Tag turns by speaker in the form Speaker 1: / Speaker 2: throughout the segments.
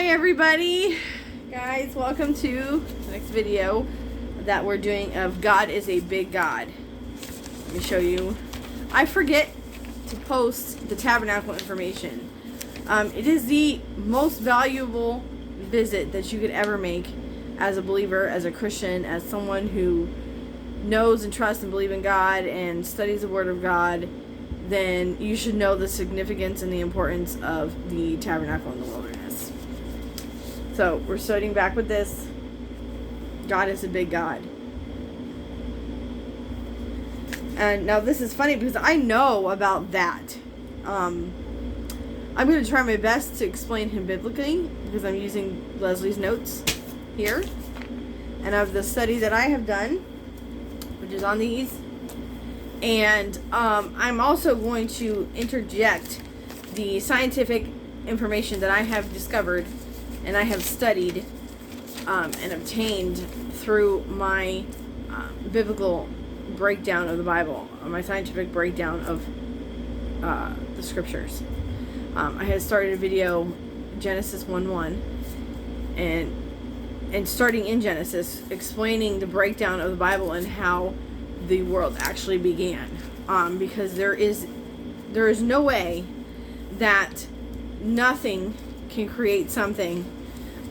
Speaker 1: Hi everybody, guys, welcome to the next video that we're doing of God is a Big God. Let me show you. I forget to post the tabernacle information. It is the most valuable visit that you could ever make as a believer, as a Christian, as someone who knows and trusts and believes in God and studies the Word of God. Then you should know the significance and the importance of the tabernacle in the wilderness. So we're starting back with this. God is a big God. And now this is funny because I know about that. I'm going to try my best to explain him biblically because I'm using Leslie's notes here. And of the study that I have done, which is on these. And I'm also going to interject the scientific information that I have discovered and I have studied and obtained through my biblical breakdown of the Bible, my scientific breakdown of the scriptures. I had started a video, Genesis 1:1, and starting in Genesis, explaining the breakdown of the Bible and how the world actually began, because there is no way that nothing can create something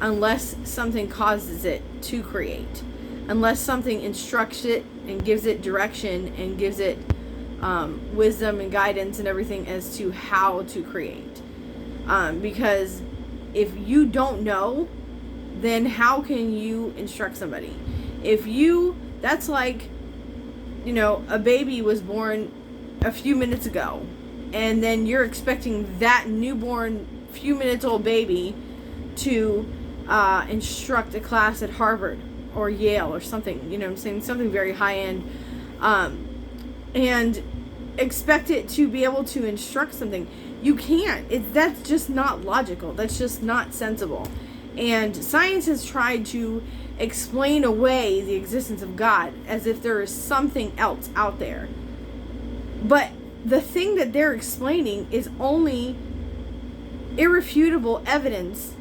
Speaker 1: unless something causes it to create, unless something instructs it and gives it direction and gives it wisdom and guidance and everything as to how to create, because if you don't know, then how can you instruct somebody? That's like, a baby was born a few minutes ago, and then you're expecting that newborn, few minutes old baby to instruct a class at Harvard or Yale or something, I'm saying, something very high end, and expect it to be able to instruct something. You can't. That's just not logical. That's just not sensible. And science has tried to explain away the existence of God as if there is something else out there. But the thing that they're explaining is only irrefutable evidence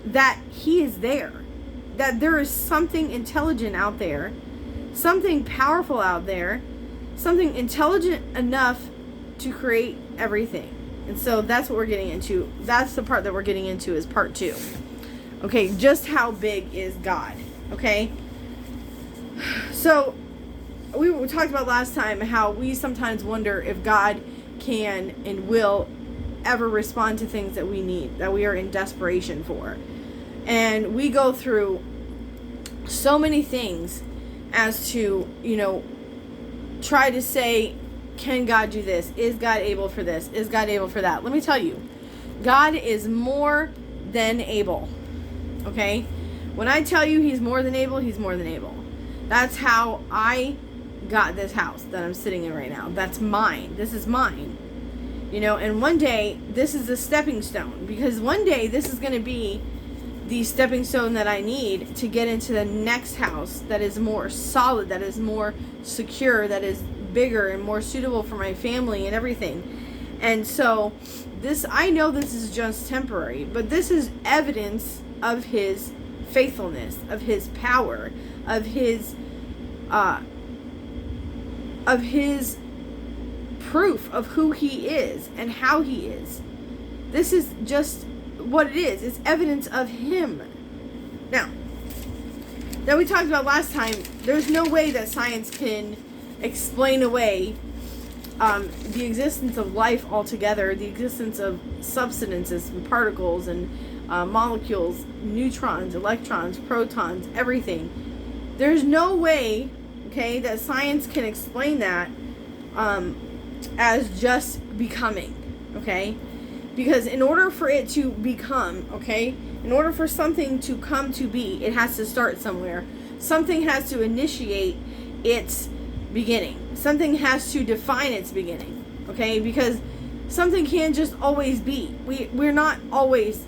Speaker 1: that he is there. That there is something intelligent out there, something powerful out there, something intelligent enough to create everything. And so that's what we're getting into. That's the part that we're getting into is part 2. Okay, just how big is God? Okay, so we talked about last time how we sometimes wonder if God can and will ever respond to things that we need, that we are in desperation for. And we go through so many things as to, try to say, can God do this? Is God able for this? Is God able for that? Let me tell you, God is more than able. Okay? When I tell you he's more than able, he's more than able. That's how I got this house that I'm sitting in right now. That's mine. This is mine. And one day, this is a stepping stone. Because one day, this is going to be the stepping stone that I need to get into the next house that is more solid, that is more secure, that is bigger and more suitable for my family and everything. And so, I know this is just temporary, but this is evidence of his faithfulness, of his power, of his proof of who he is and how he is. This is just what it is. It's evidence of him. Now that we talked about last time, there's no way that science can explain away the existence of life altogether, the existence of substances and particles and molecules, neutrons, electrons, protons, everything. There's no way, okay, that science can explain that as just becoming, okay? Because in order for it to become, okay, in order for something to come to be, it has to start somewhere. Something has to initiate its beginning. Something has to define its beginning, okay? Because something can't just always be. We're not always...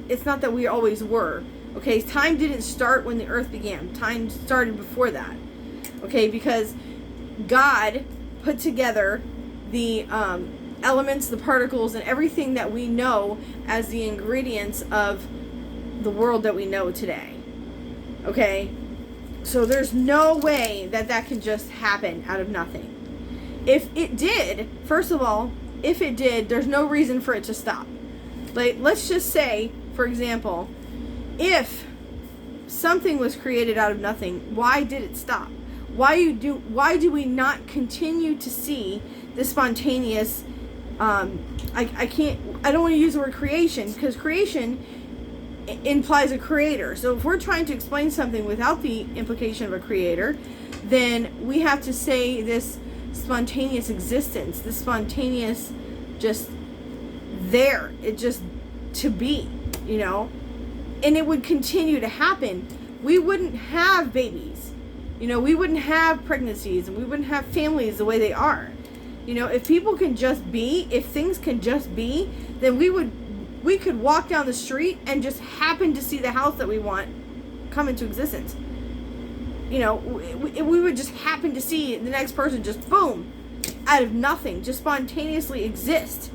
Speaker 1: It's not that we always were. Okay, time didn't start when the earth began. Time started before that. Okay, because God put together the elements, the particles, and everything that we know as the ingredients of the world that we know today. Okay? So there's no way that that can just happen out of nothing. If it did, first of all, if it did, there's no reason for it to stop. Like, let's just say, for example, if something was created out of nothing, why did it stop? Why do we not continue to see the spontaneous, I don't want to use the word creation, because creation implies a creator. So if we're trying to explain something without the implication of a creator, then we have to say this spontaneous existence, this spontaneous just there, it just to be, you know, and it would continue to happen. We wouldn't have babies, you know, we wouldn't have pregnancies, and we wouldn't have families the way they are. You know, if people can just be, if things can just be, then we could walk down the street and just happen to see the house that we want come into existence. You know, we would just happen to see the next person just boom, out of nothing, just spontaneously exist.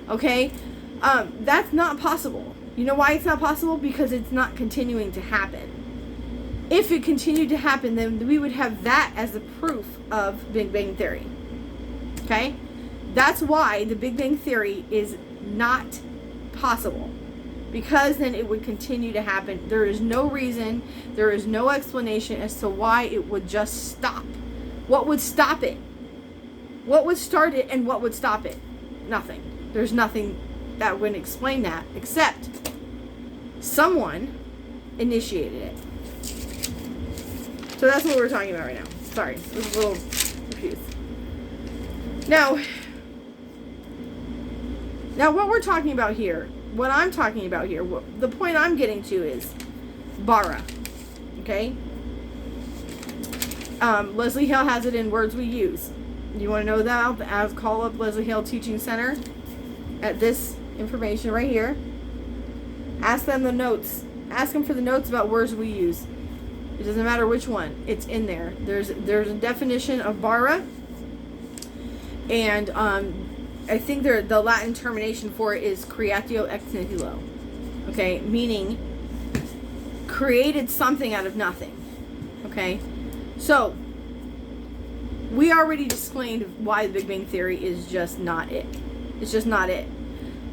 Speaker 1: Okay? That's not possible. You know why it's not possible? Because it's not continuing to happen. If it continued to happen, then we would have that as the proof of Big Bang Theory. Okay? That's why the Big Bang Theory is not possible, because then it would continue to happen. There is no reason, there is no explanation as to why it would just stop. What would stop it? What would start it and what would stop it? Nothing. There's nothing that would explain that, except someone initiated it. So that's what we're talking about right now. Sorry, I was a little confused. Now what we're talking about here, what I'm talking about here, the point I'm getting to is bara. Okay? Leslie Hale has it in Words We Use. You want to know that? Call up Leslie Hale Teaching Center at this information right here. Ask them the notes. Ask them for the notes about words we use. It doesn't matter which one. It's in there. There's a definition of bara. And I think the Latin termination for it is creatio ex nihilo. Okay, meaning created something out of nothing. Okay, so we already explained why the Big Bang Theory is just not it. It's just not it.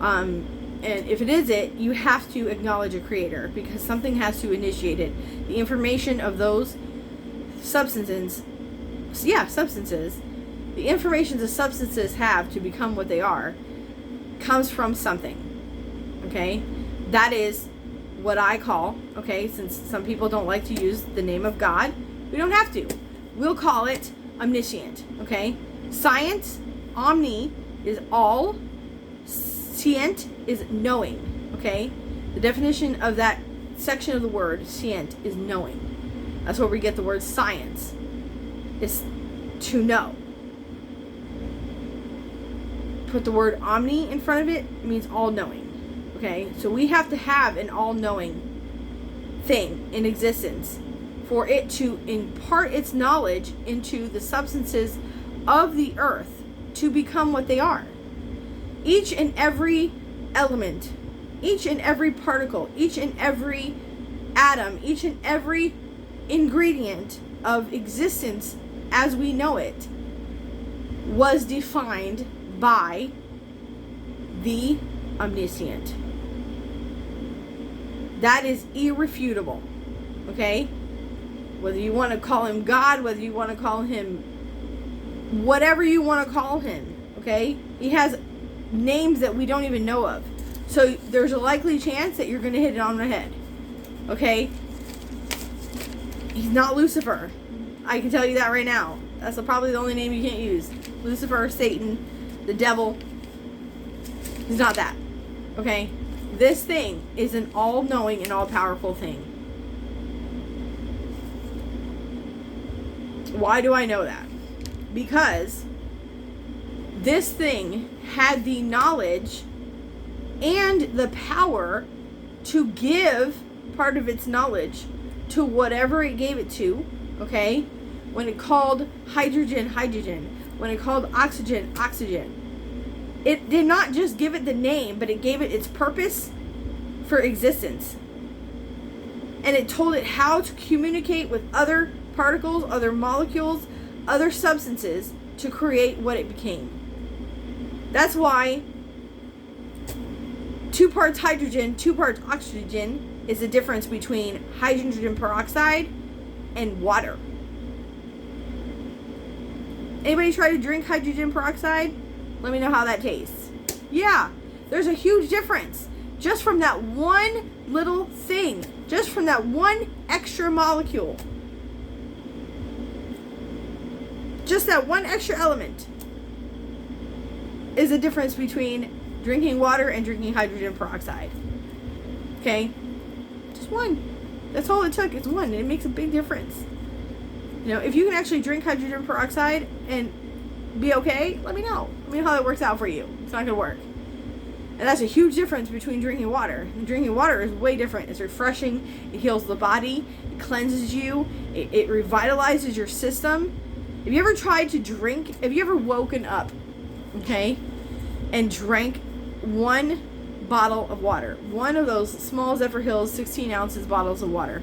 Speaker 1: And if it is it, you have to acknowledge a creator, because something has to initiate it. The information of those substances, the information the substances have to become what they are comes from something. Okay? That is what I call, okay, since some people don't like to use the name of God, we don't have to. We'll call it omniscient. Okay? Science, omni is all, scient is knowing. Okay? The definition of that section of the word scient is knowing. That's where we get the word science. It's to know. Put the word omni in front of it, it means all-knowing. Okay? So we have to have an all-knowing thing in existence for it to impart its knowledge into the substances of the earth to become what they are. Each and every element, each and every particle, each and every atom, each and every ingredient of existence as we know it was defined by the omniscient. That is irrefutable. Okay? Whether you want to call him God, whether you want to call him whatever you want to call him, okay? He has names that we don't even know of. So there's a likely chance that you're going to hit it on the head. Okay? He's not Lucifer. I can tell you that right now. That's probably the only name you can't use. Lucifer, Satan, the devil. He's not that. Okay? This thing is an all-knowing and all-powerful thing. Why do I know that? Because this thing had the knowledge and the power to give part of its knowledge to whatever it gave it to, okay? When it called hydrogen, hydrogen. When it called oxygen, oxygen. It did not just give it the name, but it gave it its purpose for existence. and it told it how to communicate with other particles, other molecules, other substances to create what it became. That's why 2 parts hydrogen, 2 parts oxygen is the difference between hydrogen peroxide and water. Anybody try to drink hydrogen peroxide? Let me know how that tastes. Yeah, there's a huge difference just from that one little thing, just from that one extra molecule. Just that one extra element is the difference between drinking water and drinking hydrogen peroxide. Okay? Just one. That's all it took. It's one, and it makes a big difference. You know, if you can actually drink hydrogen peroxide and be okay, let me know. Let me know how that works out for you. It's not going to work. And that's a huge difference between drinking water. And drinking water is way different. It's refreshing. It heals the body. It cleanses you. It revitalizes your system. Have you ever tried to drink? Have you ever woken up, okay, and drank 1 bottle of water? One of those small Zephyr Hills 16 ounces bottles of water.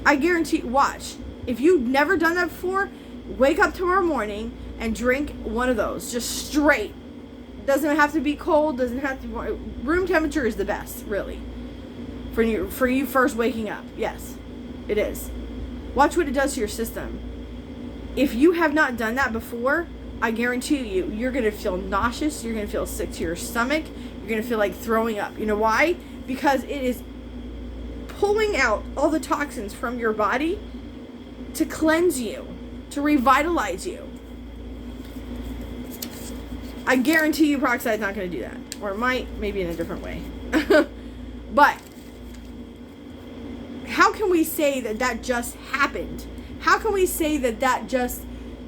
Speaker 1: I guarantee, watch. If you've never done that before, wake up tomorrow morning and drink one of those. Just straight. Doesn't have to be cold. Doesn't have to be, room temperature is the best, really. For you first waking up. Yes, it is. Watch what it does to your system. If you have not done that before, I guarantee you, you're going to feel nauseous. You're going to feel sick to your stomach. You're going to feel like throwing up. You know why? Because it is pulling out all the toxins from your body to cleanse you, to revitalize you. I guarantee you peroxide's not going to do that. Or it might, maybe in a different way. But how can we say that that just happened? How can we say that that just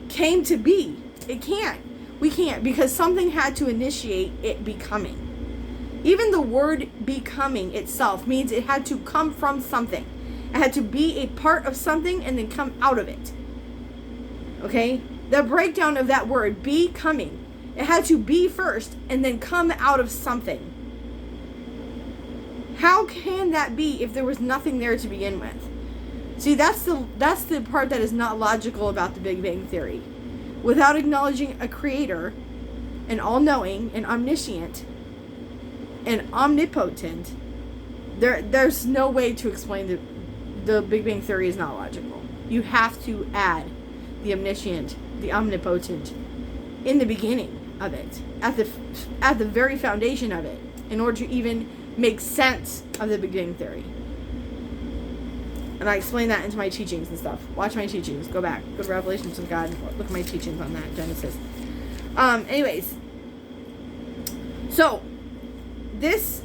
Speaker 1: came to be? It can't. We can't, because something had to initiate it becoming. Even the word becoming itself means it had to come from something. It had to be a part of something and then come out of it. Okay? The breakdown of that word, becoming, it had to be first and then come out of something. How can that be if there was nothing there to begin with? See, that's the part that is not logical about the Big Bang Theory. Without acknowledging a creator, an all-knowing, an omniscient, and omnipotent, there's no way to explain the Big Bang Theory is not logical. You have to add the omniscient, the omnipotent in the beginning of it, at the very foundation of it, in order to even make sense of the Big Bang Theory. And I explain that into my teachings and stuff. Watch my teachings. Go back. Go to Revelations of God. Look at my teachings on that. Genesis. Anyways. So, this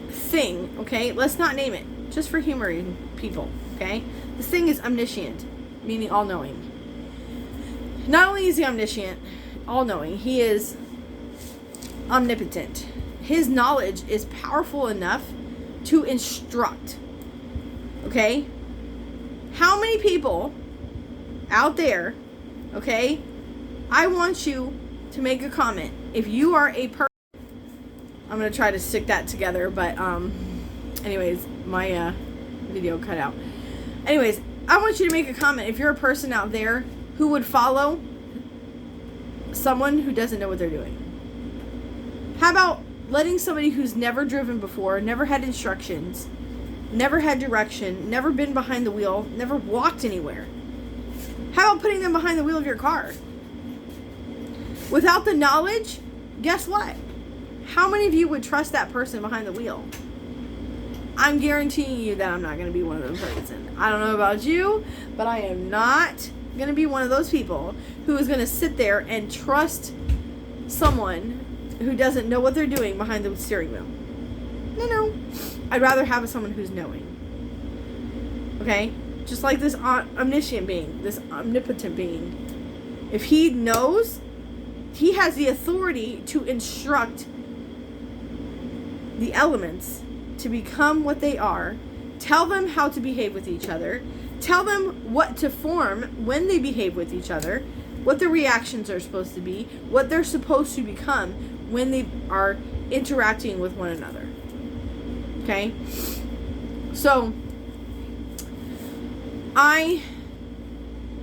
Speaker 1: thing, okay, let's not name it. Just for humoring people, okay? This thing is omniscient, meaning all-knowing. Not only is he omniscient, all-knowing, he is omnipotent. His knowledge is powerful enough to instruct. Okay? How many people out there, okay, I want you to make a comment. If you are a person, I'm going to try to stick that together, but, anyways, my, video cut out. Anyways, I want you to make a comment. If you're a person out there who would follow someone who doesn't know what they're doing. How about letting somebody who's never driven before, never had instructions, never had direction, never been behind the wheel, never walked anywhere. How about putting them behind the wheel of your car? Without the knowledge, guess what? How many of you would trust that person behind the wheel? I'm guaranteeing you that I'm not going to be one of those person. I don't know about you, but I am not going to be one of those people who is going to sit there and trust someone who doesn't know what they're doing behind the steering wheel. No. I'd rather have someone who's knowing. Okay? Just like this omniscient being, this omnipotent being. If he knows, he has the authority to instruct the elements to become what they are, tell them how to behave with each other, tell them what to form when they behave with each other, what their reactions are supposed to be, what they're supposed to become when they are interacting with one another. Okay? So, I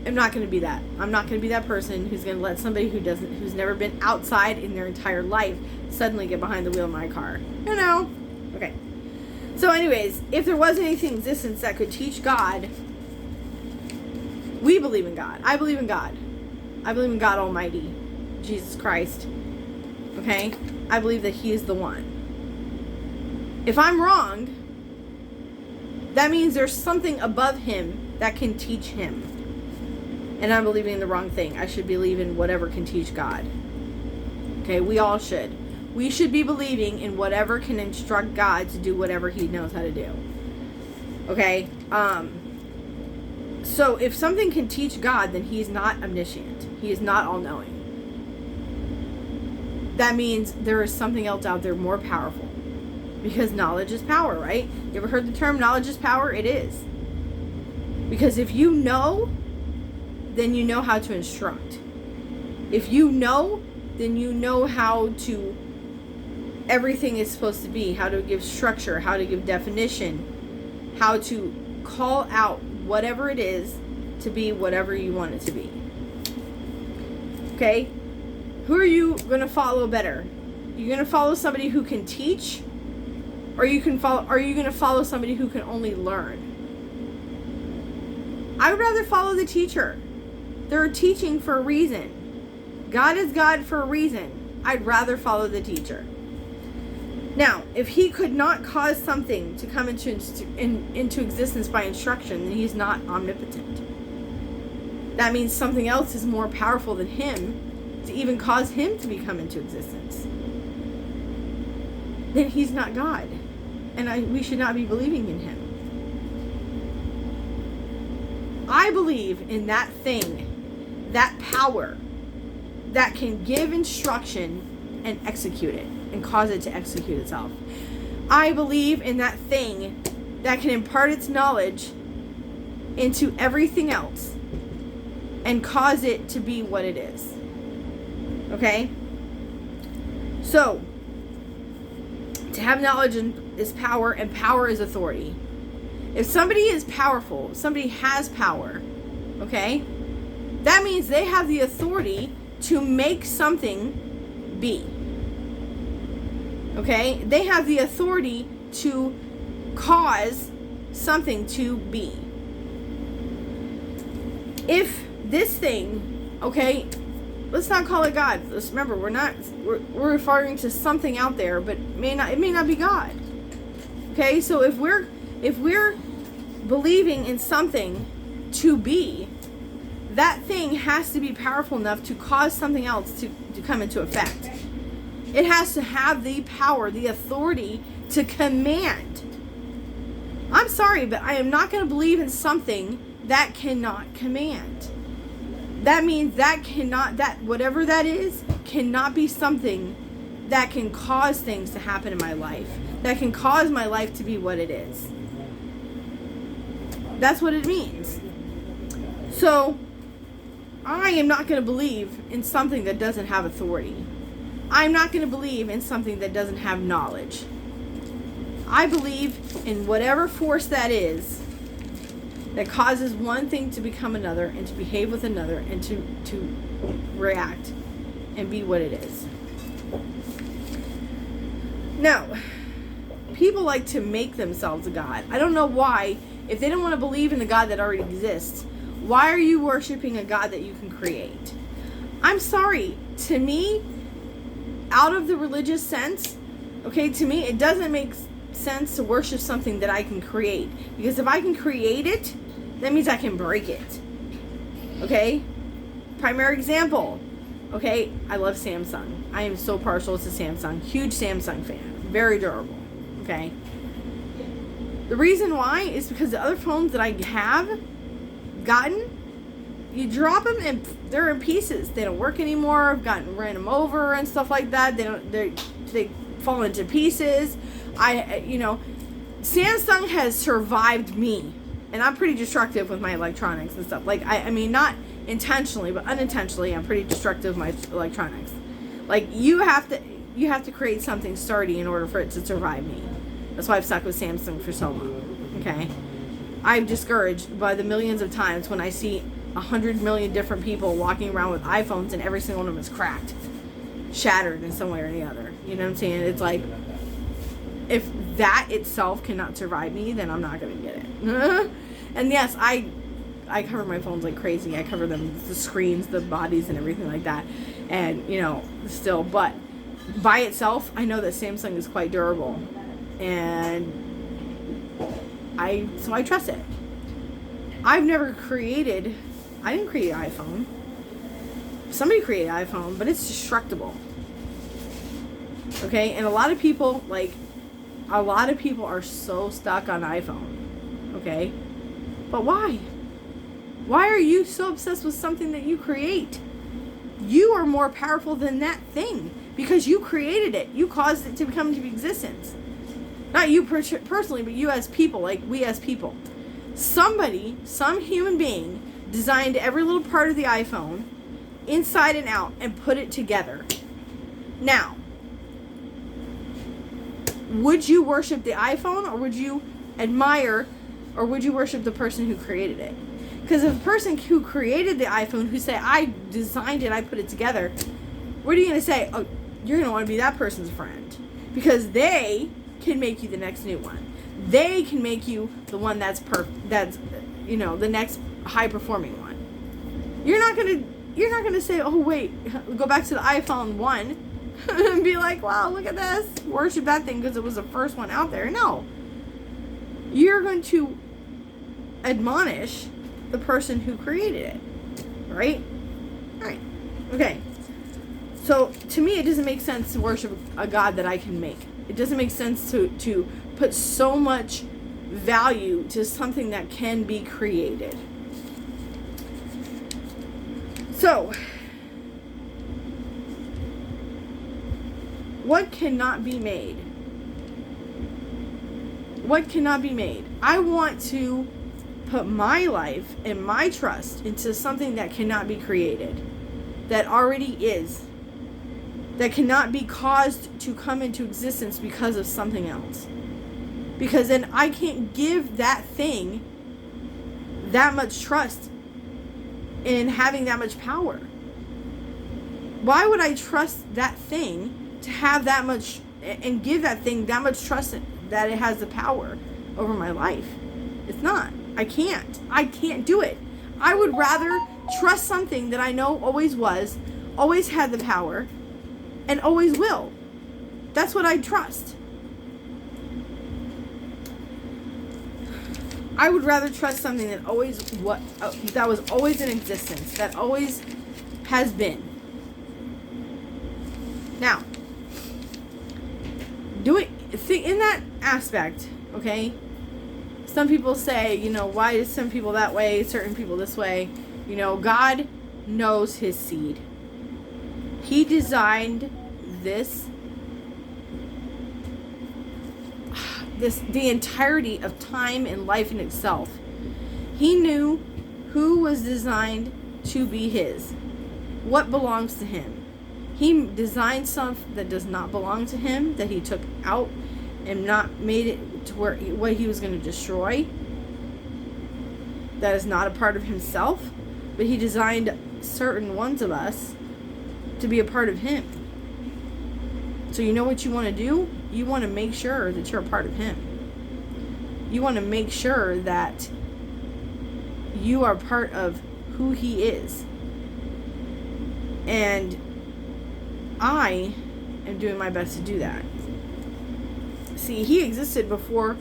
Speaker 1: am not going to be that. I'm not going to be that person who's going to let somebody who's never been outside in their entire life suddenly get behind the wheel of my car. No. Okay. So anyways, if there was anything in existence that could teach God, we believe in God. I believe in God. I believe in God Almighty, Jesus Christ. Okay? I believe that He is the one. If I'm wrong, that means there's something above Him that can teach Him. And I'm believing in the wrong thing. I should believe in whatever can teach God. Okay? We all should. We should be believing in whatever can instruct God to do whatever He knows how to do. Okay? So if something can teach God, then He's not omniscient. He is not all-knowing. That means there is something else out there more powerful. Because knowledge is power, right? You ever heard the term knowledge is power? It is. Because if you know, then you know how to instruct. If you know, then you know how to everything is supposed to be, how to give structure, how to give definition, how to call out whatever it is to be whatever you want it to be. Okay? Who are you going to follow better? You're going to follow somebody who can teach, or are you going to follow somebody who can only learn? I would rather follow the teacher. They're teaching for a reason. God is God for a reason. I'd rather follow the teacher. Now, if He could not cause something to come into existence by instruction, then He's not omnipotent. That means something else is more powerful than Him to even cause Him to become into existence. Then He's not God. And we should not be believing in Him. I believe in that thing, that power, that can give instruction and execute it, and cause it to execute itself. I believe in that thing that can impart its knowledge into everything else and cause it to be what it is. Okay? So, to have knowledge is power, and power is authority. If somebody is powerful, somebody has power, okay? That means they have the authority to make something be. Okay? They have the authority to cause something to be. If this thing, okay, let's not call it God. Let's remember, we're referring to something out there, but it may not be God. Okay? So if we're believing in something to be, that thing has to be powerful enough to cause something else to come into effect. It has to have the power, the authority to command. I'm sorry, but I am not going to believe in something that cannot command. That means that whatever that is, cannot be something that can cause things to happen in my life. That can cause my life to be what it is. That's what it means. So, I am not going to believe in something that doesn't have authority. I'm not going to believe in something that doesn't have knowledge. I believe in whatever force that is that causes one thing to become another and to behave with another and to react and be what it is. Now, people like to make themselves a God. I don't know why. If they don't want to believe in the God that already exists, why are you worshiping a God that you can create? I'm sorry. To me, out of the religious sense, okay, to me, it doesn't make sense to worship something that I can create. Because if I can create it, that means I can break it. Okay? Primary example. Okay, I love Samsung. I am so partial to Samsung. Huge Samsung fan. Very durable. Okay? The reason why is because the other phones that I have gotten, you drop them and they're in pieces. They don't work anymore. I've ran them over and stuff like that. They fall into pieces. Samsung has survived me, and I'm pretty destructive with my electronics and stuff. Like I mean, not intentionally, but unintentionally, I'm pretty destructive with my electronics. Like you have to create something sturdy in order for it to survive me. That's why I've stuck with Samsung for so long. Okay? I'm discouraged by the millions of times when I see 100 million different people walking around with iPhones and every single one of them is cracked, shattered in some way or the other. You know what I'm saying? It's like, if that itself cannot survive me, then I'm not going to get it. And yes, I cover my phones like crazy. I cover them, the screens, the bodies, and everything like that. And, still, but by itself, I know that Samsung is quite durable. And so I trust it. I didn't create iPhone. Somebody created iPhone, but it's destructible. Okay? And a lot of people are so stuck on iPhone. Okay? But why? Why are you so obsessed with something that you create? You are more powerful than that thing because you created it. You caused it to come into existence. Not you personally, but you as people, like we as people. Somebody, some human being, designed every little part of the iPhone, inside and out, and put it together. Now, would you worship the iPhone, or would you admire, or would you worship the person who created it? Because if the person who created the iPhone, who say, I designed it, I put it together, what are you going to say? Oh, you're going to want to be that person's friend. Because they can make you the next new one. They can make you the one that's the next high performing one. You're not gonna say, oh wait, go back to the iPhone 1 and be like, wow, look at this, worship that thing because it was the first one out there. No. You're going to admonish the person who created it. Right? Alright. Okay. So to me it doesn't make sense to worship a God that I can make. It doesn't make sense to put so much value to something that can be created. So, what cannot be made? What cannot be made? I want to put my life and my trust into something that cannot be created, that already is, that cannot be caused to come into existence because of something else. Because then I can't give that thing that much trust in having that much power. Why would I trust that thing to have that much and give that thing that much trust that it has the power over my life? It's not. I can't do it. I would rather trust something that I know always was, always had the power, and always will. That's what I trust. I would rather trust something that that was always in existence, that always has been. Now, in that aspect, okay? Some people say, why is some people that way, certain people this way? God knows his seed. He designed the entirety of time and life in itself. He knew who was designed to be his, what belongs to him. He designed stuff that does not belong to him, that he took out and not made it to what he was going to destroy. That is not a part of himself, but he designed certain ones of us to be a part of him. So you know what you want to do? You want to make sure that you're a part of him. You want to make sure that you are part of who he is. And I am doing my best to do that. See, he existed before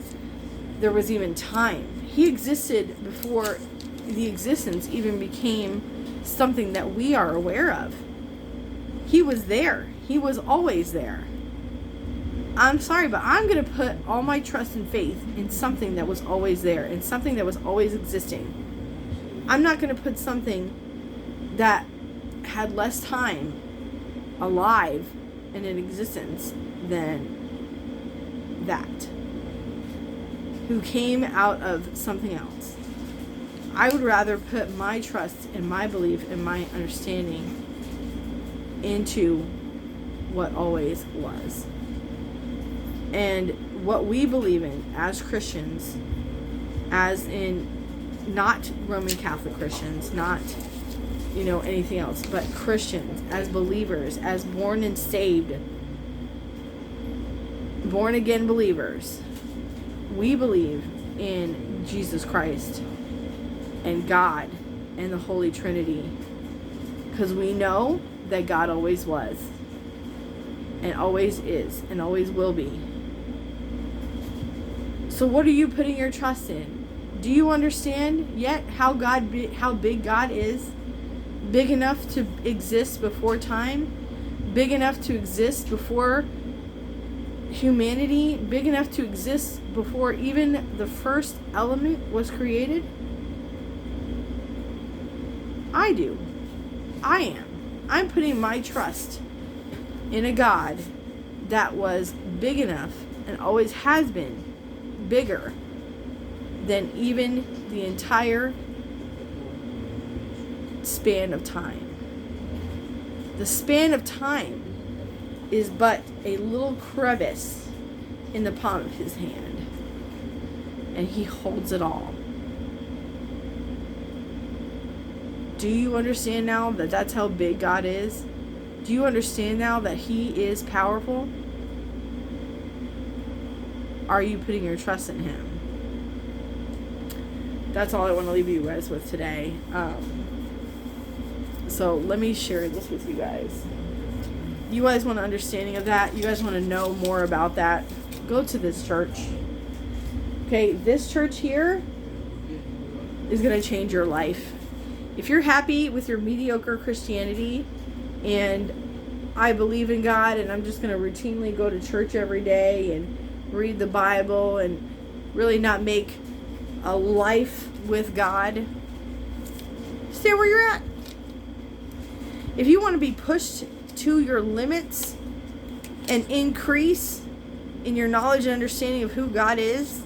Speaker 1: there was even time. He existed before the existence even became something that we are aware of. He was there. He was always there. I'm sorry, but I'm going to put all my trust and faith in something that was always there, and something that was always existing. I'm not going to put something that had less time alive and in existence than that, who came out of something else. I would rather put my trust and my belief and my understanding into what always was. And what we believe in as Christians as in not Roman Catholic Christians, not, anything else, but Christians, as believers, as born and saved, born again believers. We believe in Jesus Christ and God and the Holy Trinity, because we know that God always was and always is and always will be. So what are you putting your trust in? Do you understand yet how big God is? Big enough to exist before time? Big enough to exist before humanity? Big enough to exist before even the first element was created? I do. I am. I'm putting my trust in a God that was big enough and always has been bigger than even the entire span of time. The span of time is but a little crevice in the palm of his hand, and he holds it all. Do you understand now that that's how big God is? Do you understand now that he is powerful? Are you putting your trust in him? That's all I want to leave you guys with today. So let me share this with you guys. You guys want an understanding of that? You guys want to know more about that? Go to this church. Okay, this church here is going to change your life. If you're happy with your mediocre Christianity and I believe in God and I'm just going to routinely go to church every day and read the Bible and really not make a life with God, stay where you're at. If you want to be pushed to your limits and increase in your knowledge and understanding of who God is,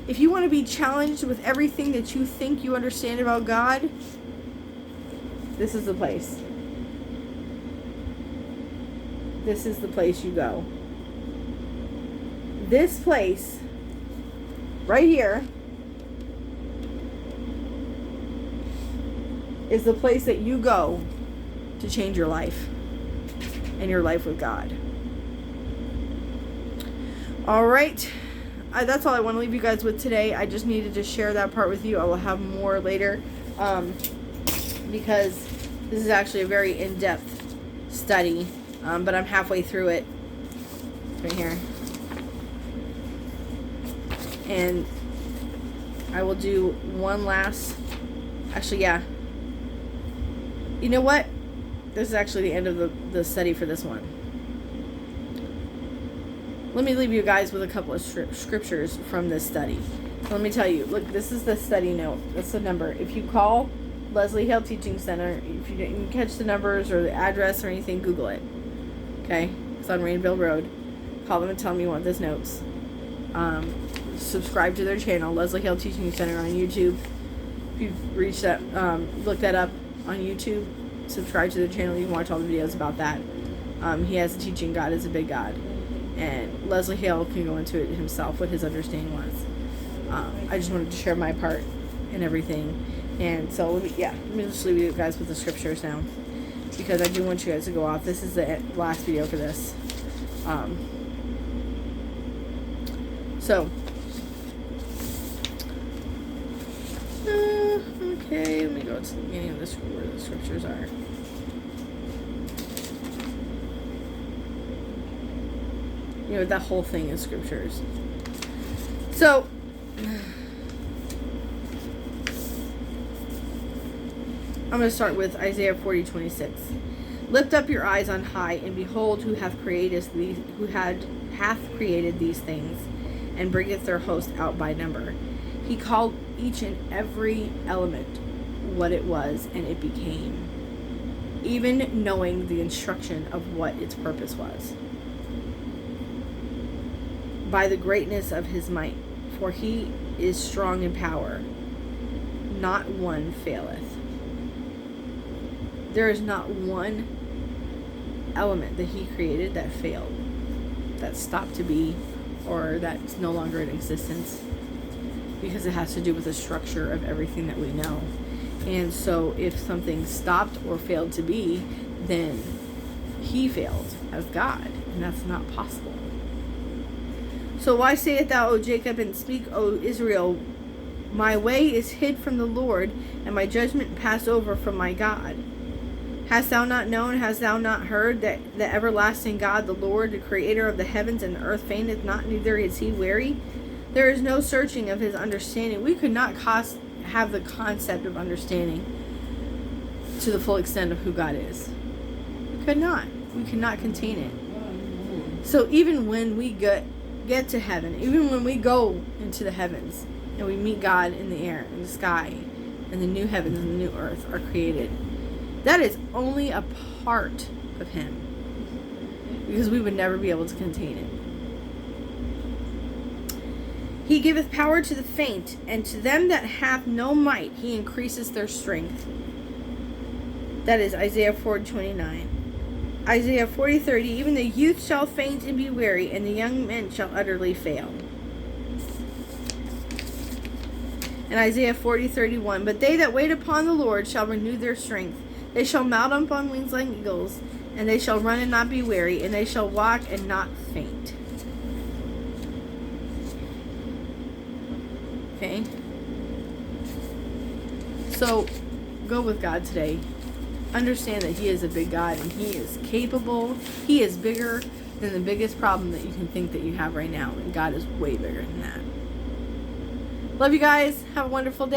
Speaker 1: if you want to be challenged with everything that you think you understand about God, this is the place. This is the place you go. This place, right here, is the place that you go to change your life and your life with God. All right. That's all I want to leave you guys with today. I just needed to share that part with you. I will have more later because this is actually a very in-depth study, but I'm halfway through it right here. And I will do one last, actually, yeah. You know what? This is actually the end of the study for this one. Let me leave you guys with a couple of scriptures from this study. So let me tell you, look, this is the study note. That's the number. If you call Leslie Hale Teaching Center, if you didn't catch the numbers or the address or anything, Google it. Okay? It's on Rainville Road. Call them and tell them you want those notes. Subscribe to their channel, Leslie Hale Teaching Center on YouTube. If you've reached that, look that up on YouTube. Subscribe to their channel. You can watch all the videos about that. He has a teaching, God is a big God. And Leslie Hale can go into it himself, what his understanding was. I just wanted to share my part and everything. And so, let me just leave you guys with the scriptures now, because I do want you guys to go off. This is the last video for this. Okay, let me go to the beginning of this, where the scriptures are. That whole thing is scriptures. So, I'm going to start with Isaiah 40:26. Lift up your eyes on high, and behold, who hath created these things, and bringeth their host out by number. He called each and every element what it was, and it became, even knowing the instruction of what its purpose was. By the greatness of his might, for he is strong in power, not one faileth. There is not one element that he created that failed, that stopped to be, or that's no longer in existence. because it has to do with the structure of everything that we know. And so if something stopped or failed to be, then he failed as God, and that's not possible. So why sayest thou, O Jacob, and speak, O Israel, my way is hid from the Lord, and my judgment passed over from my God? Hast thou not known, hast thou not heard, that the everlasting God, the Lord, the creator of the heavens and the earth, fainteth not, neither is he weary? There is no searching of his understanding. We could not have the concept of understanding to the full extent of who God is. We could not. We could not contain it. So even when we get to heaven, even when we go into the heavens and we meet God in the air, in the sky, and the new heavens and the new earth are created, that is only a part of him, because we would never be able to contain it. He giveth power to the faint, and to them that have no might he increases their strength. That is Isaiah 40:29. Isaiah 40:30. Even the youth shall faint and be weary, and the young men shall utterly fail. And Isaiah 40:31. But they that wait upon the Lord shall renew their strength. They shall mount up on wings like eagles, and they shall run and not be weary, and they shall walk and not faint. Okay? So, go with God today. Understand that he is a big God, and he is capable. He is bigger than the biggest problem that you can think that you have right now, and God is way bigger than that. Love you guys. Have a wonderful day.